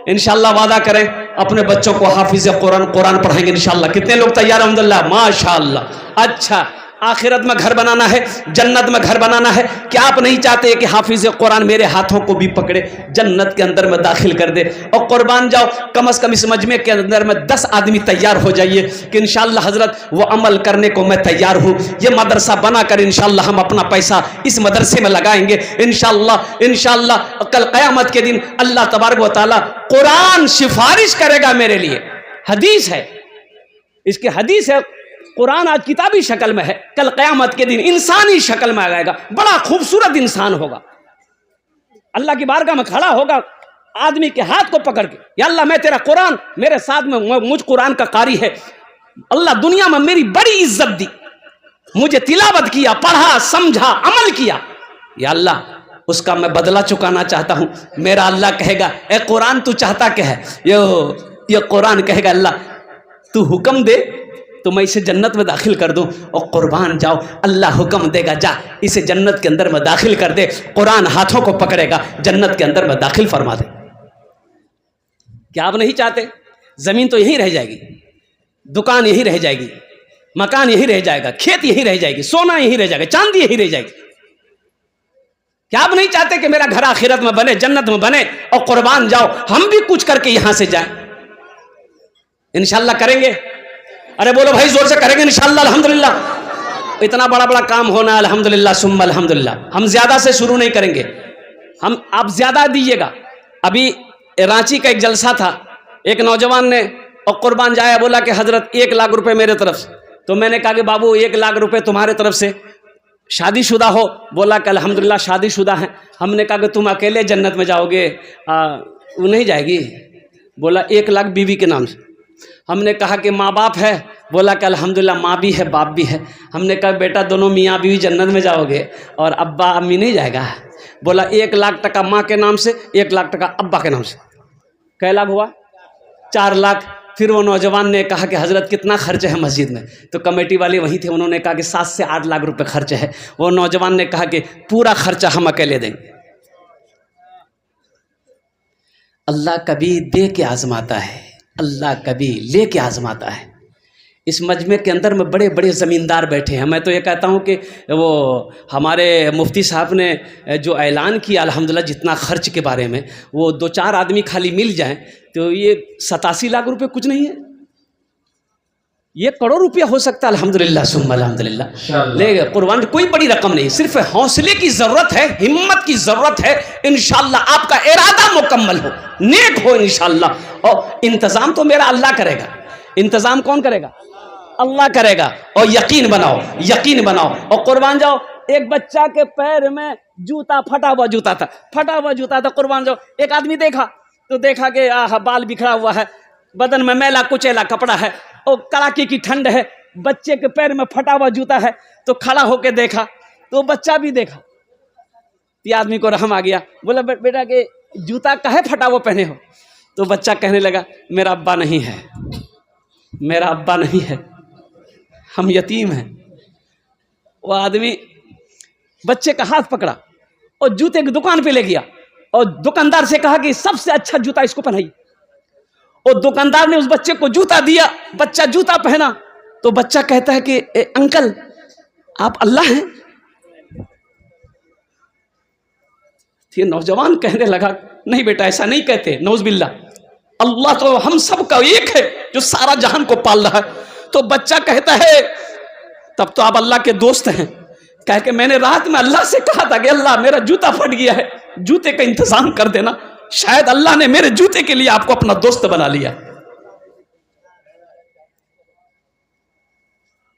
Speaker 1: इंशाअल्लाह वादा करें अपने बच्चों को हाफिज कुरान पढ़ाएंगे इंशाअल्लाह। कितने लोग तैयार हैं? अल्हम्दुलिल्लाह, माशाअल्लाह। अच्छा, आखिरत में घर बनाना है, जन्नत में घर बनाना है, क्या आप नहीं चाहते कि हाफिज कुरान मेरे हाथों को भी पकड़े, जन्नत के अंदर में दाखिल कर दे? और कुर्बान जाओ, कम से कम इस मजमे के अंदर में 10 आदमी तैयार हो जाइए कि इंशाअल्लाह हजरत वो अमल करने को मैं तैयार हूँ। ये मदरसा बनाकर इंशाअल्लाह हम अपना पैसा इस मदरसे में लगाएंगे इंशाअल्लाह। कल क़यामत के दिन अल्लाह तबारक व तआला कुरान सिफारिश करेगा मेरे लिए। हदीस है, इसकी हदीस है। कुरान आज किताबी शक्ल में है, कल क़यामत के दिन इंसानी शक्ल में आएगा, बड़ा खूबसूरत इंसान होगा, अल्लाह की बारगाह में खड़ा होगा आदमी के हाथ को पकड़ के, या अल्लाह मैं तेरा कुरान मेरे साथ में, मुझ कुरान का कारी है, अल्लाह दुनिया में मेरी बड़ी इज्जत दी, मुझे तिलावत किया, पढ़ा, समझा, अमल किया, या अल्लाह उसका मैं बदला चुकाना चाहता हूं। मेरा अल्लाह कहेगा ए कुरान तू चाहता क्या है? ये कुरान कहेगा अल्लाह तू हुक्म दे तो मैं इसे जन्नत में दाखिल कर दूं। और कुर्बान जाओ, अल्लाह हुक्म देगा जा इसे जन्नत के अंदर में दाखिल कर दे। कुरान हाथों को पकड़ेगा, जन्नत के अंदर में दाखिल फरमा दे। क्या आप नहीं चाहते? जमीन तो यहीं रह जाएगी, दुकान यहीं रह जाएगी, मकान यहीं रह जाएगा, खेत यहीं रह जाएगी, सोना यहीं रह जाएगा, चांदी यहीं रह जाएगी। क्या आप नहीं चाहते कि मेरा घर आखिरत में बने, जन्नत में बने? और कुर्बान जाओ, हम भी कुछ करके यहां से जाएं। इंशाअल्लाह करेंगे। अरे बोलो भाई जोर से, करेंगे इंशाअल्लाह। अल्हम्दुलिल्लाह, इतना बड़ा बड़ा काम होना, अल्हम्दुलिल्लाह सुम्मा अल्हम्दुलिल्लाह। हम ज्यादा से शुरू नहीं करेंगे, आप ज्यादा दीजिएगा। अभी रांची का एक जलसा था, एक नौजवान ने और कुर्बान जाया, बोला कि हजरत 1 लाख रुपए मेरे तरफ से। तो मैंने कहा कि बाबू 1 लाख रुपए तुम्हारे तरफ से, शादीशुदा हो? बोला कि अल्हम्दुलिल्लाह शादीशुदा है। हमने कहा कि तुम अकेले जन्नत में जाओगे? वो नहीं जाएगी। बोला 1 लाख बीवी के नाम से। हमने कहा कि माँ बाप है? बोला कि अल्हम्दुलिल्लाह माँ भी है, बाप भी है। हमने कहा बेटा दोनों मियाँ बीवी जन्नत में जाओगे और अब्बा अम्मी नहीं जाएगा? बोला 1 लाख टका माँ के नाम से, 1 लाख टका अब्बा के नाम से। कै लाख हुआ? 4 लाख। फिर वो नौजवान ने कहा कि हज़रत कितना खर्च है मस्जिद में? तो कमेटी वाले वहीं थे, उन्होंने कहा कि 7 से 8 लाख रुपए खर्च है। वो नौजवान ने कहा कि पूरा खर्चा हम अकेले देंगे। अल्लाह कभी दे के आजमाता है, अल्लाह कभी ले के आजमाता है। इस मजमे के अंदर में बड़े बड़े ज़मींदार बैठे हैं। मैं तो ये कहता हूँ कि वो हमारे मुफ्ती साहब ने जो ऐलान किया अल्हम्दुलिल्लाह जितना खर्च के बारे में, वो 2-4 आदमी खाली मिल जाएं तो ये 87 लाख रुपए कुछ नहीं है, ये करोड़ रुपया हो सकता है। अल्हम्दुलिल्लाह सुम्मा अल्हम्दुलिल्लाह। ले कुर्बान कोई बड़ी रकम नहीं, सिर्फ हौसले की ज़रूरत है, हिम्मत की ज़रूरत है। इंशाअल्लाह आपका इरादा मुकम्मल हो, नेक हो इंशाअल्लाह। और इंतज़ाम तो मेरा अल्लाह करेगा। इंतज़ाम कौन करेगा? अल्लाह करेगा। और यकीन बनाओ, यकीन बनाओ। और कुर्बान जाओ, एक बच्चा के पैर में जूता, फटा हुआ जूता था, फटा हुआ जूता था। कुर्बान जाओ, एक आदमी देखा तो देखा कि बाल बिखरा हुआ है, बदन में मैला कुचैला कपड़ा है और कड़ाके की ठंड है, बच्चे के पैर में फटा हुआ जूता है। तो खड़ा होके देखा तो बच्चा भी देखा, ये आदमी को रहम आ गया। बोला बेटा के जूता काहे फटा हुआ पहने हो? तो बच्चा कहने लगा मेरा अब्बा नहीं है, मेरा अब्बा नहीं है, हम यतीम हैं। वो आदमी बच्चे का हाथ पकड़ा और जूते की दुकान पे ले गया और दुकानदार से कहा कि सबसे अच्छा जूता इसको पहनाइए। और दुकानदार ने उस बच्चे को जूता दिया, बच्चा जूता पहना। तो बच्चा कहता है कि अंकल आप अल्लाह हैं? ये नौजवान कहने लगा नहीं बेटा ऐसा नहीं कहते, नौज़बिल्लाह, अल्लाह तो हम सब का एक है जो सारा जहान को पाल रहा है। तो बच्चा कहता है तब तो आप अल्लाह के दोस्त हैं। कह के मैंने रात में अल्लाह से कहा था कि अल्लाह मेरा जूता फट गया है, जूते का इंतजाम कर देना। शायद अल्लाह ने मेरे जूते के लिए आपको अपना दोस्त बना लिया।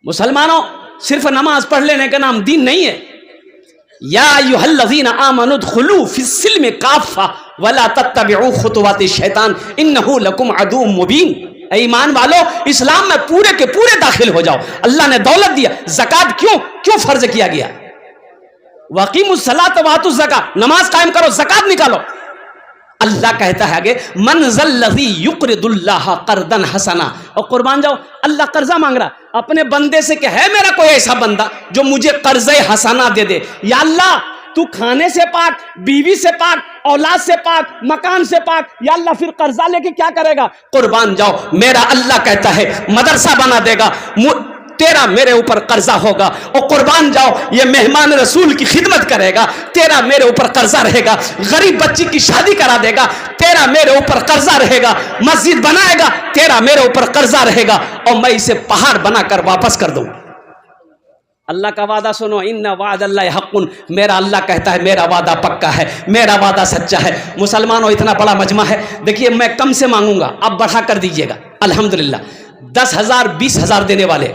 Speaker 1: मुसलमानों, सिर्फ नमाज पढ़ लेने का नाम दीन नहीं है। या अय्युहल्लज़ीना आमनु उदखुलू फिस्सिल्मि काफ़ा वला तत्तबिउ खुतुवाति शैतान इन्नहु लकुम अदुव्वुम मुबीन। ऐ ईमान वालों, इस्लाम में पूरे के पूरे दाखिल हो जाओ। अल्लाह ने दौलत दिया, ज़कात क्यों फर्ज किया गया? वक़ीमुस्सलात वातुज़ ज़कात, नमाज कायम करो, ज़कात निकालो। अल्लाह कहता है आगे, मन ज़ल्लज़ी युक़रिदुल्लाह क़र्दन हसना। और कुर्बान जाओ, अल्लाह कर्जा मांग रहा अपने बंदे से कि है मेरा कोई ऐसा बंदा जो मुझे कर्ज़े हसना दे दे। या अल्लाह, तू खाने से पाक, बीवी से पाक, औलाद से पाक, मकान से पाक, या अल्लाह फिर कर्जा लेके क्या करेगा? कुर्बान जाओ, मेरा अल्लाह कहता है मदरसा बना देगा, तेरा मेरे ऊपर कर्जा होगा। और कुर्बान जाओ, ये मेहमान रसूल की खिदमत करेगा, तेरा मेरे ऊपर कर्जा रहेगा। गरीब बच्ची की शादी करा देगा, तेरा मेरे ऊपर कर्जा रहेगा। मस्जिद बनाएगा, तेरा मेरे ऊपर कर्जा रहेगा, और मैं इसे पहाड़ बनाकर वापस कर दूं। अल्लाह का वादा सुनो, इन्ना वादल्लाहि हक़्क़ुन। मेरा अल्लाह कहता है मेरा वादा पक्का है, मेरा वादा सच्चा है। मुसलमानों, इतना बड़ा मजमा है, देखिए मैं कम से मांगूंगा, आप बढ़ा कर दीजिएगा। अल्हम्दुलिल्लाह 10,000 20,000 देने वाले,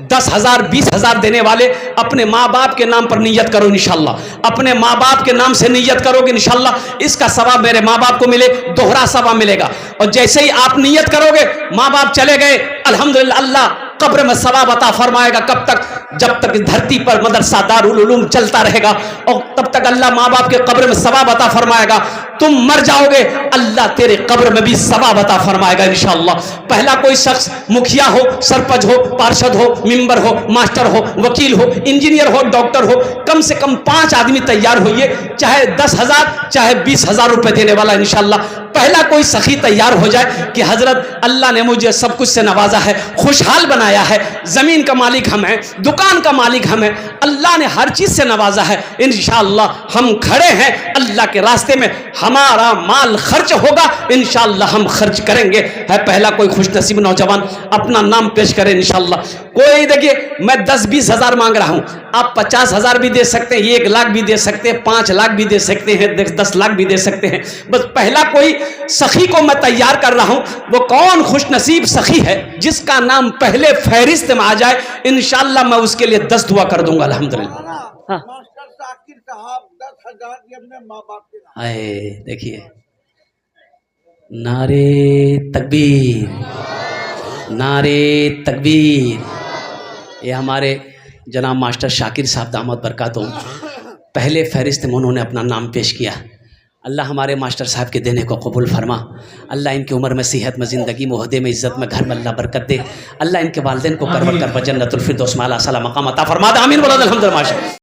Speaker 1: 10,000 20,000 देने वाले अपने माँ बाप के नाम पर नियत करो इंशाल्लाह। अपने माँ बाप के नाम से नियत करोगे इंशाल्लाह, इसका सवाब मेरे माँ बाप को मिले, दोहरा सवाब मिलेगा। और जैसे ही आप नियत करोगे, माँ बाप चले गए, अल्हम्दुलिल्लाह अल्लाह कब्र में सवाब अता फरमाएगा। कब तक? जब तक इस धरती पर मदरसा दारुल उलूम चलता रहेगा, और तब तक अल्लाह माँ बाप के कब्र में सवाब अता फरमाएगा। तुम मर जाओगे, अल्लाह तेरे कब्र में भी सवाब अता फरमाएगा इंशाअल्लाह। पहला कोई शख्स मुखिया हो, सरपंच हो, पार्षद हो, मेंबर हो, मास्टर हो, वकील हो, इंजीनियर हो, डॉक्टर हो, कम से कम 5 आदमी तैयार होइए, चाहे 10,000 चाहे 20,000 रुपए देने वाला इंशाअल्लाह। पहला कोई सखी तैयार हो जाए कि हजरत अल्लाह ने मुझे सब कुछ से नवाजा है, खुशहाल बनाया है, जमीन का मालिक हम हैं, दुकान का मालिक हम हैं, अल्लाह ने हर चीज से नवाजा है, इंशाअल्लाह हम खड़े हैं अल्लाह के रास्ते में, हमारा माल खर्च होगा, इंशाअल्लाह हम खर्च करेंगे। है पहला कोई खुशनसीब नौजवान, अपना नाम पेश करें इंशाअल्लाह। कोई देखिए, मैं 10-20 हज़ार मांग रहा हूं, आप 50,000 भी दे सकते हैं, 1 लाख भी दे सकते हैं, 5 लाख भी दे सकते हैं, 10 लाख भी दे सकते हैं। बस पहला कोई सखी को मैं तैयार कर रहा हूं। वो कौन खुशनसीब सखी है जिसका नाम पहले फहरिस्त में आ जाए, इंशाअल्लाह मैं उसके लिए 10 दुआ कर दूंगा अल्हम्दुलिल्लाह। हाँ,
Speaker 2: मास्टर शाकिर साहब 10,000 अपने माँ बाप के नाम।
Speaker 1: आए देखिए, नारे तकबीर, नारे तकबीर। ये हमारे जनाब मास्टर शाकिर साहब दामद बरकातुहू पहले फहरिस्त में उन्होंने अपना नाम पेश किया। अल्लाह हमारे मास्टर साहब के देने को कबूल फरमा। अल्लाह इनकी उम्र में सेहत में, ज़िंदगी में, ओहदे में, इज़्ज़त में, घर में अल्लाह बरकत दे। अल्लाह इनके वालिदैन को करवट कर जन्नतुल फिरदौस में आला सला मकाम अता फरमा दे। आमीन बोलो अल्हम्दुलिल्लाह।